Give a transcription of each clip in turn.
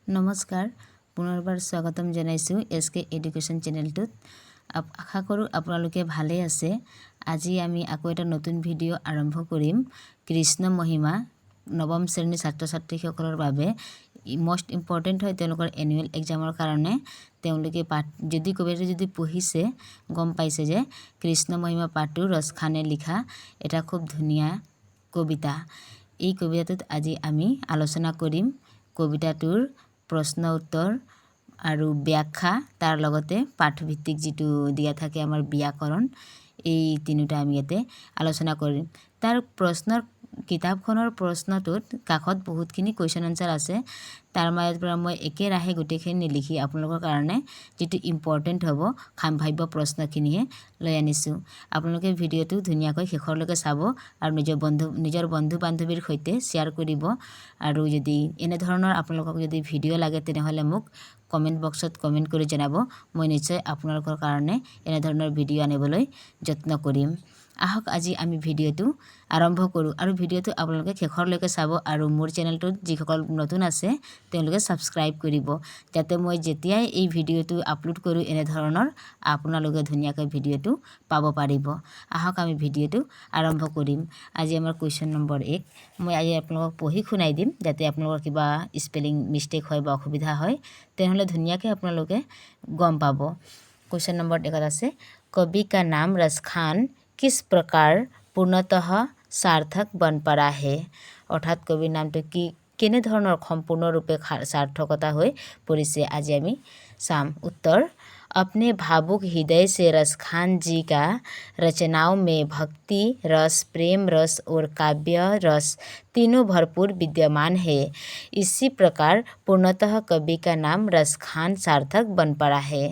নমস্কাৰ পুনৰবাৰ স্বাগতম জনাইছোঁ এছকে এডুকেশ্যন চেনেলটোত। আশা কৰোঁ আপোনালোকে ভালে আছে। আজি আমি আকৌ এটা নতুন ভিডিঅ' আৰম্ভ কৰিম। কৃষ্ণ মহিমা নৱম শ্ৰেণীৰ ছাত্ৰ ছাত্ৰীসকলৰ বাবে মষ্ট ইম্পৰ্টেণ্ট হয় তেওঁলোকৰ এনুৱেল এক্সামৰ কাৰণে। তেওঁলোকে যদি কবিতাটো যদি পঢ়িছে গম পাইছে যে কৃষ্ণ মহিমা পাঠটো ৰছ খানে লিখা এটা খুব ধুনীয়া কবিতা। এই কবিতাটোত আজি আমি আলোচনা কৰিম কবিতাটোৰ প্ৰশ্ন উত্তৰ আৰু ব্যাখ্যা, তাৰ লগতে পাঠভিত্তিক যিটো দিয়া থাকে আমাৰ ব্যাকৰণ, এই তিনিটা আমি ইয়াতে আলোচনা কৰিম। তাৰ কিতাপখনৰ প্ৰশ্নটোত কাষত বহুতখিনি কুৱেশ্যন আনচাৰ আছে। তাৰ মাজৰ পৰা মই একেৰাহে গোটেইখিনি নিলিখি আপোনালোকৰ কাৰণে যিটো ইম্পৰ্টেণ্ট হ'ব সাম্ভাৱ্য প্ৰশ্নখিনিহে লৈ আনিছোঁ। আপোনালোকে ভিডিঅ'টো ধুনীয়াকৈ শেষৰলৈকে চাব আৰু নিজৰ বন্ধু বান্ধৱীৰ সৈতে শ্বেয়াৰ কৰিব। আৰু যদি এনেধৰণৰ আপোনালোকক যদি ভিডিঅ' লাগে তেনেহ'লে মোক কমেণ্ট বক্সত কমেণ্ট কৰি জনাব। মই নিশ্চয় আপোনালোকৰ কাৰণে এনেধৰণৰ ভিডিঅ' আনিবলৈ যত্ন কৰিম। আহক আজি আমি ভিডিঅ'টো আৰম্ভ কৰোঁ আৰু ভিডিঅ'টো আপোনালোকে শেষৰলৈকে চাব আৰু মোৰ চেনেলটোত যিসকল নতুন আছে তেওঁলোকে ছাবস্ক্ৰাইব কৰিব, যাতে মই যেতিয়াই এই ভিডিঅ'টো আপলোড কৰোঁ এনেধৰণৰ আপোনালোকে ধুনীয়াকৈ ভিডিঅ'টো পাব পাৰিব। আহক আমি ভিডিঅ'টো আৰম্ভ কৰিম। আজি আমাৰ কুৱেশ্যন নম্বৰ 1। মই আজি আপোনালোকক পঢ়ি শুনাই দিম, যাতে আপোনালোকৰ কিবা স্পেলিং মিষ্টেক হয় বা অসুবিধা হয় তেনেহ'লে ধুনীয়াকৈ আপোনালোকে গম পাব। কুৱেশ্যন নম্বৰ 1 আছে, कवि का नाम रस खान किस प्रकार पूर्णतः सार्थक बन पड़ा है। অৰ্থাৎ কবিৰ নামটো কেনেধৰণৰ সম্পূৰ্ণৰূপে সাৰ্থকতা হৈ পৰিছে আজি আমি চাম। উত্তৰ, अपने भावुक हृदय से रस खान जी का रचनाओं में भक्ति रस, प्रेम रस और काव्य रस तीनों भरपूर विद्यमान है। इसी प्रकार पूर्णतः कवि का नाम रस खान सार्थक बन पड़ा है।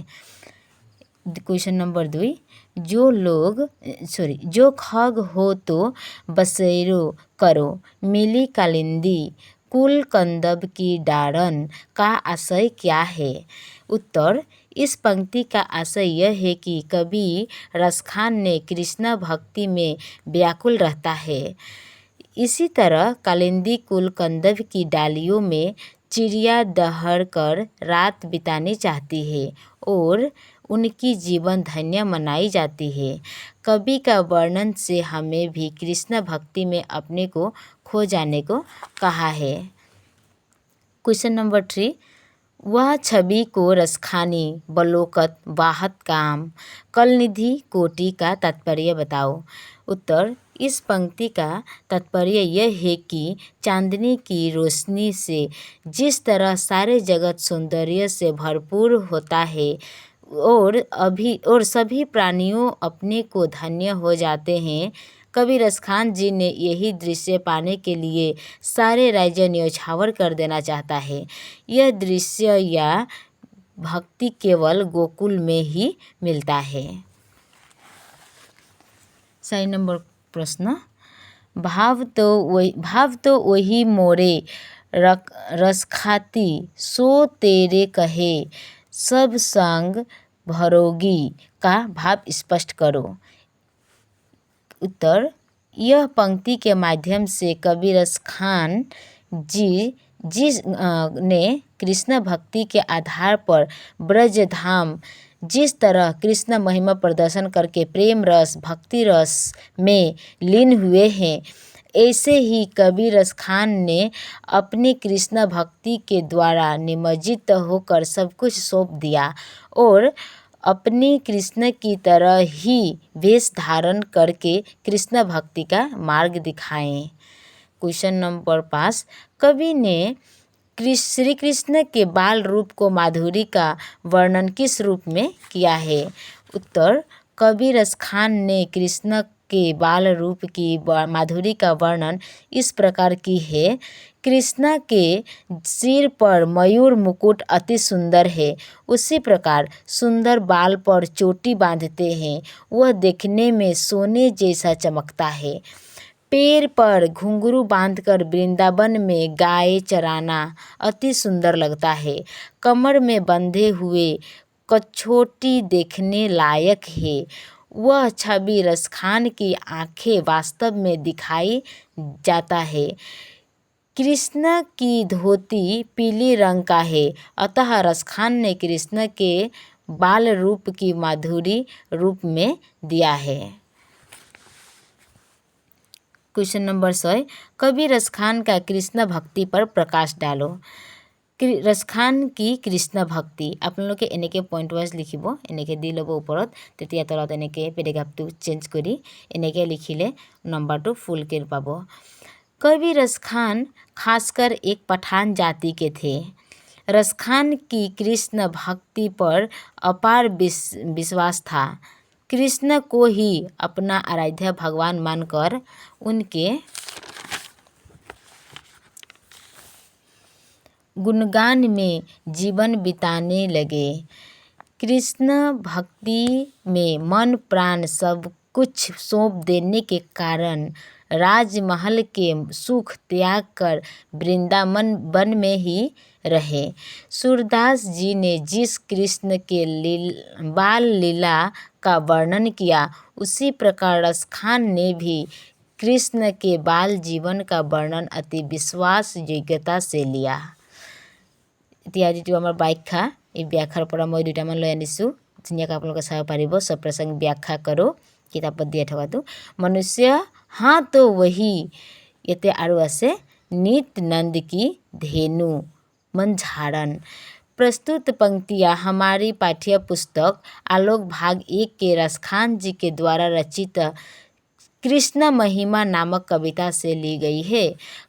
क्वेश्चन नंबर 2, जो खग हो तो बसेरो करो, मिली कालिंदी कुल कंदब की डारन का आशय क्या है। उत्तर, इस पंक्ति का आशय यह है कि कवि रसखान ने कृष्ण भक्ति में व्याकुल रहता है। इसी तरह कालिंदी कुल कंदब की डालियों में चिड़िया दहड़ कर रात बितानी चाहती है और उनकी जीवन धन्य मनाई जाती है। कवि का वर्णन से हमें भी कृष्ण भक्ति में अपने को खो जाने को कहा है। क्वेश्चन नंबर 3, वह छवि को रसखानी बलोकत वाहत काम कलनिधि कोटि का तात्पर्य बताओ। उत्तर, इस पंक्ति का तात्पर्य यह है कि चांदनी की रोशनी से जिस तरह सारे जगत सौंदर्य से भरपूर होता है और सभी प्राणियों अपने को धन्य हो जाते हैं, कवि रसखान जी ने यही दृश्य पाने के लिए सारे राज्य न्यौछावर कर देना चाहता है। यह दृश्य या भक्ति केवल गोकुल में ही मिलता है। 4 नंबर प्रश्न, भाव तो वही मोरे रसखाती सो तेरे कहे सब संग भरोगी का भाव स्पष्ट करो। उत्तर, यह पंक्ति के माध्यम से कवि रसखान जी ने कृष्ण भक्ति के आधार पर ब्रज धाम जिस तरह कृष्ण महिमा प्रदर्शन करके प्रेम रस भक्ति रस में लीन हुए हैं, ऐसे ही कवि रसखान ने अपनी कृष्ण भक्ति के द्वारा निमज्जित होकर सब कुछ सौंप दिया और अपनी कृष्ण की तरह ही वेश धारण करके कृष्ण भक्ति का मार्ग दिखाएं। क्वेश्चन नंबर 5, कवि ने श्री कृष्ण के बाल रूप को माधुरी का वर्णन किस रूप में किया है। उत्तर, कवि रसखान ने कृष्ण के बाल रूप की माधुरी का वर्णन इस प्रकार की है। कृष्ण के सिर पर मयूर मुकुट अति सुंदर है, उसी प्रकार सुंदर बाल पर चोटी बांधते हैं, वह देखने में सोने जैसा चमकता है। पैर पर घुंघरू बांधकर वृंदावन में गाय चराना अति सुंदर लगता है। कमर में बंधे हुए कछोटी देखने लायक है। वह छवि रसखान की आंखें वास्तव में दिखाई जाता है कृष्ण की धोती पीली रंग का है, अतः रसखान ने कृष्ण के बाल रूप की माधुरी रूप में दिया है। क्वेश्चन नंबर 100, कवि रसखान का कृष्ण भक्ति पर प्रकाश डालो। रसखान की कृष्ण भक्ति आपलोके এনেকে পইণ্ট ৱাইজ লিখিব, এনেকে দি ল'ব ওপৰত, তেতিয়া তলত এনেকে পেৰেগ্ৰাফটো চেঞ্জ কৰি এনেকে লিখিলে नंबरটো फुलके पाब। कवि रसखान खासकर एक पठान जाति के थे। रसखान की कृष्ण भक्ति पर अपार विश्वास था। कृष्ण को ही अपना आराध्य भगवान मानकर उनके गुणगान में जीवन बिताने लगे। कृष्ण भक्ति में मन प्राण सब कुछ सौंप देने के कारण राजमहल के सुख त्याग कर वृंदावन वन में ही रहे। सूरदास जी ने जिस कृष्ण के बाल लीला का वर्णन किया, उसी प्रकार रसखान ने भी कृष्ण के बाल जीवन का वर्णन अति विश्वास योग्यता से लिया। এতিয়া যিটো আমাৰ ব্যাখ্যা, এই ব্যাখ্যাৰ পৰা মই দুটামান লৈ আনিছোঁ, ধুনীয়াকৈ আপোনালোকে চাব পাৰিব। सब प्रसंग व्याख्या करो, কিতাপত দিয়া থকাটো। मनुष्य हाँ तो वही, ইয়াতে আৰু আছে नित नंद की धेनु मन झाड़न। प्रस्तुत पंक्तियाँ हमारी पाठ्य पुस्तक आलोक भाग 1 के रसखान जी के द्वारा रचित कृष्ण महिमा नामक कविता से ली गई है।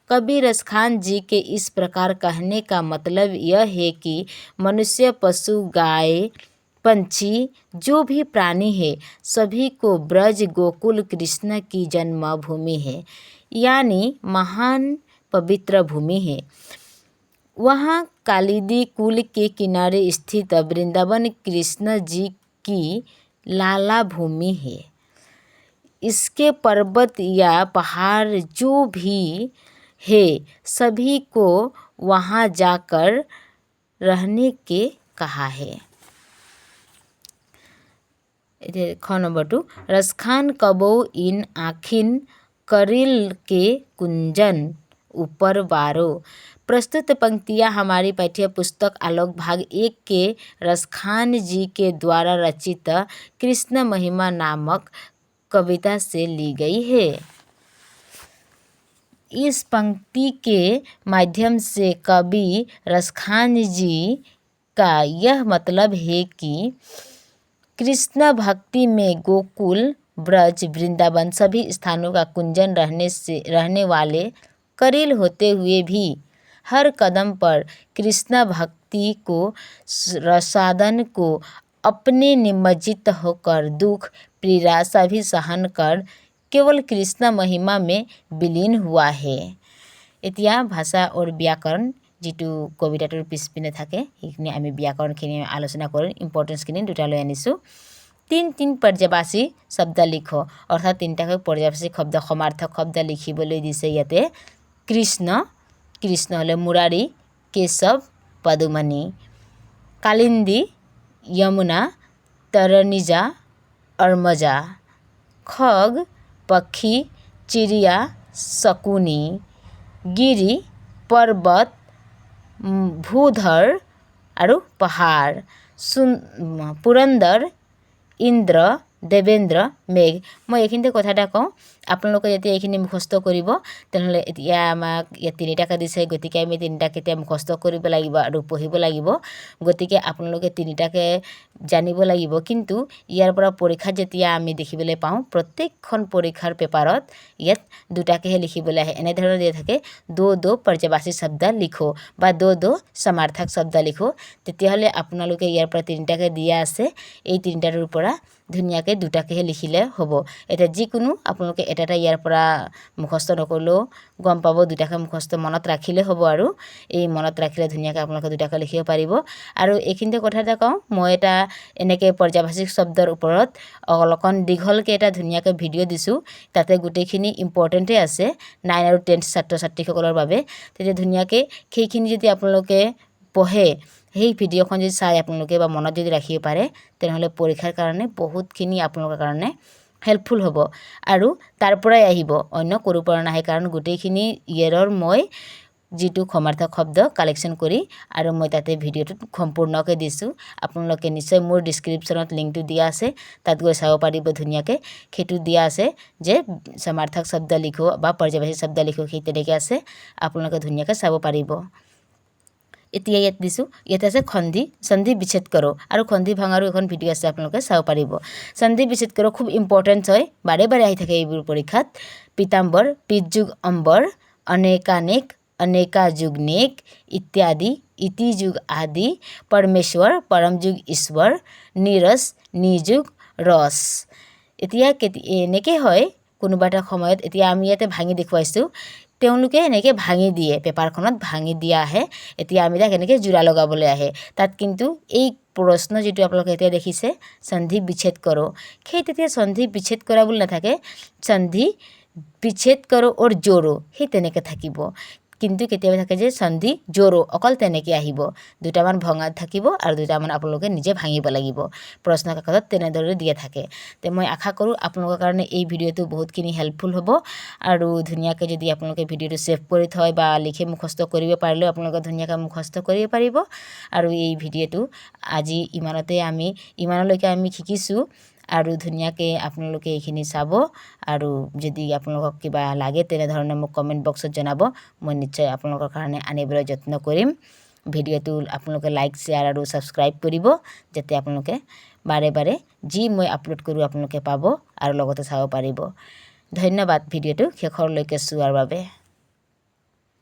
कवि रसखान जी के इस प्रकार कहने का मतलब यह है कि मनुष्य, पशु, गाय, पंछी, जो भी प्राणी है, सभी को ब्रज गोकुल कृष्ण की जन्मभूमि है, यानी महान पवित्र भूमि है। वहाँ कालिंदी कुल के किनारे स्थित वृंदावन कृष्ण जी की लाला भूमि है। इसके पर्वत या पहाड़ जो भी है, सभी को वहाँ जाकर रहने के कहा है। ख नंबर 2, रसखान कबो इन आखिन करिल के कुंजन ऊपर बारो। प्रस्तुत पंक्तियाँ हमारी पाठ्य पुस्तक आलोक भाग 1 के रसखान जी के द्वारा रचित कृष्ण महिमा नामक कविता से ली गई है। इस पंक्ति के माध्यम से कवि रसखान जी का यह मतलब है कि कृष्ण भक्ति में गोकुल, ब्रज, वृंदावन सभी स्थानों का कुंजन रहने वाले करील होते हुए भी हर कदम पर कृष्ण भक्ति को रसादन को अपने निमज्जित होकर दुख पीड़ा सभी सहन कर केवल कृष्ण महिमा में विलीन हुआ है। এতিয়া ভাষা और व्याकरण যিটো কবিতাটোৰ পিছপিনে থাকে, সেইখিনি আমি ব্যাকৰণখিনি আলোচনা কৰিম। ইম্পৰ্টেঞ্চখিনি দুটা লৈ আনিছোঁ। 3 पर्यायवाची शब्द लिखो, অৰ্থাৎ 3টাকৈ पर्यायवाची শব্দ সমাৰ্থক শব্দ লিখিবলৈ দিছে ইয়াতে। কৃষ্ণ, কৃষ্ণ হ'লে মুৰাৰী, কেশৱ, পদুমণি, কালিন্দী, यमुना, तरनिजा, अर्मजा, खग, पक्षी, चिड़िया, शकुनी, गिरी, पर्वत, भूधर और पहाड़, पुरंदर, इंद्र, देवेंद्र, मेघ। मैं এইখিনিতে কথা এটা কওঁ, আপোনালোকে যেতিয়া এইখিনি মুখস্থ কৰিব, তেনেহ'লে এতিয়া আমাক ইয়াত 3টাকৈ দিছে, গতিকে আমি 3টাক এতিয়া মুখস্থ কৰিব লাগিব আৰু পঢ়িব লাগিব। গতিকে আপোনালোকে 3টাকৈ জানিব লাগিব। কিন্তু ইয়াৰ পৰা পৰীক্ষাত যেতিয়া আমি দেখিবলৈ পাওঁ, প্ৰত্যেকখন পৰীক্ষাৰ পেপাৰত ইয়াত 2টাকৈহে লিখিবলৈ আহে। এনেধৰণৰ দিয়া থাকে, 2 पर्यायवाची शब्द লিখো বা 2 समार्थक शब्द লিখো। তেতিয়াহ'লে আপোনালোকে ইয়াৰ পৰা 3টাকৈ দিয়া আছে, এই 3টাটোৰ পৰা ধুনীয়াকৈ 2টাকৈহে লিখিলে হ'ব। এতিয়া যিকোনো আপোনালোকে এটা ইয়াৰ পৰা মুখস্থ নকৰিলেও গম পাব, 2টাকৈ মুখস্থ মনত ৰাখিলে হ'ব। আৰু এই মনত ৰাখিলে ধুনীয়াকৈ আপোনালোকে 2টাকৈ লিখিব পাৰিব। আৰু এইখিনিতে কথা এটা কওঁ, মই এটা এনেকৈ पर्यायवाची শব্দৰ ওপৰত অলপমান দীঘলকৈ এটা ধুনীয়াকৈ ভিডিঅ' দিছোঁ। তাতে গোটেইখিনি ইম্পৰ্টেণ্টেই আছে 9 আৰু 10 ছাত্ৰ ছাত্ৰীসকলৰ বাবে। তেতিয়া ধুনীয়াকৈ সেইখিনি যদি আপোনালোকে পঢ়ে, সেই ভিডিঅ'খন যদি চাই আপোনালোকে বা মনত যদি ৰাখিব পাৰে, তেনেহ'লে পৰীক্ষাৰ কাৰণে বহুতখিনি আপোনালোকৰ কাৰণে হেল্পফুল হ'ব। আৰু তাৰ পৰাই আহিব, অন্য ক'ৰ পৰা নাহে। কাৰণ গোটেইখিনি ইয়েৰৰ মই যিটো সমাৰ্থক শব্দ কালেকশ্যন কৰি আৰু মই তাতে ভিডিঅ'টোত সম্পূৰ্ণকৈ দিছোঁ আপোনালোকে নিশ্চয় মোৰ ডেছক্ৰিপশ্যনত লিংকটো দিয়া আছে তাত গৈ চাব পাৰিব ধুনীয়াকৈ সেইটো দিয়া আছে যে সমাৰ্থক শব্দ লিখো বা পৰ্যায়বাচী শব্দ লিখো সেই তেনেকৈ আছে আপোনালোকে ধুনীয়াকৈ চাব পাৰিব এতিয়া ইয়াত দিছোঁ ইয়াত আছে সন্ধি বিচ্ছেদ কৰোঁ আৰু সন্ধি ভাঙাৰো এখন ভিডিঅ' আছে আপোনালোকে চাব পাৰিব সন্ধি বিচ্ছেদ কৰোঁ খুব ইম্পৰ্টেণ্ট হয় বাৰে বাৰে আহি থাকে এইবোৰ পৰীক্ষাত পীতাম্বৰ পিতযুগ অম্বৰ অনেকানেক अनेका जुग नेक इत्यादि इति जुग आदि परमेश्वर परम जुग ईश्वर नीरस निजुग रस এতিয়া এনেকৈ হয় কোনোবা এটা সময়ত এতিয়া আমি ইয়াতে ভাঙি দেখুৱাইছোঁ তেওঁলোকে এনেকৈ ভাঙি দিয়ে পেপাৰখনত ভাঙি দিয়া আহে এতিয়া আমি তাক এনেকৈ জোৰা লগাবলৈ আহে তাত কিন্তু এই প্ৰশ্ন যিটো আপোনালোকে এতিয়া দেখিছে সন্ধি বিচ্ছেদ কৰোঁ সেই তেতিয়া সন্ধি বিচ্ছেদ কৰা বুলি নাথাকে সন্ধি বিচ্ছেদ কৰোঁ আৰু জোৰো সেই তেনেকৈ থাকিব কিন্তু কেতিয়াবা থাকে যে সন্ধি জোৰো অকল তেনেকৈ আহিব দুটামান ভঙা থাকিব আৰু দুটামান আপোনালোকে নিজে ভাঙিব লাগিব প্ৰশ্ন কাকতত তেনেদৰে দিয়া থাকে তে মই আশা কৰোঁ আপোনালোকৰ কাৰণে এই ভিডিঅ'টো বহুতখিনি হেল্পফুল হ'ব আৰু ধুনীয়াকৈ যদি আপোনালোকে ভিডিঅ'টো ছেভ কৰি থয় বা লিখি মুখস্থ কৰিব পাৰিলেও আপোনালোকে ধুনীয়াকৈ মুখস্থ কৰিব পাৰিব আৰু এই ভিডিঅ'টো আজি ইমানলৈকে আমি শিকিছোঁ আৰু ধুনীয়াকৈ আপোনালোকে এইখিনি চাব আৰু যদি আপোনালোকক কিবা লাগে তেনেধৰণে মোক কমেণ্ট বক্সত জনাব মই নিশ্চয় আপোনালোকৰ কাৰণে আনিবলৈ যত্ন কৰিম ভিডিঅ'টো আপোনালোকে লাইক শ্বেয়াৰ আৰু ছাবস্ক্ৰাইব কৰিব যাতে আপোনালোকে বাৰে বাৰে যি মই আপলোড কৰোঁ আপোনালোকে পাব আৰু লগতে চাব পাৰিব ধন্যবাদ ভিডিঅ'টো শেষৰলৈকে চোৱাৰ বাবে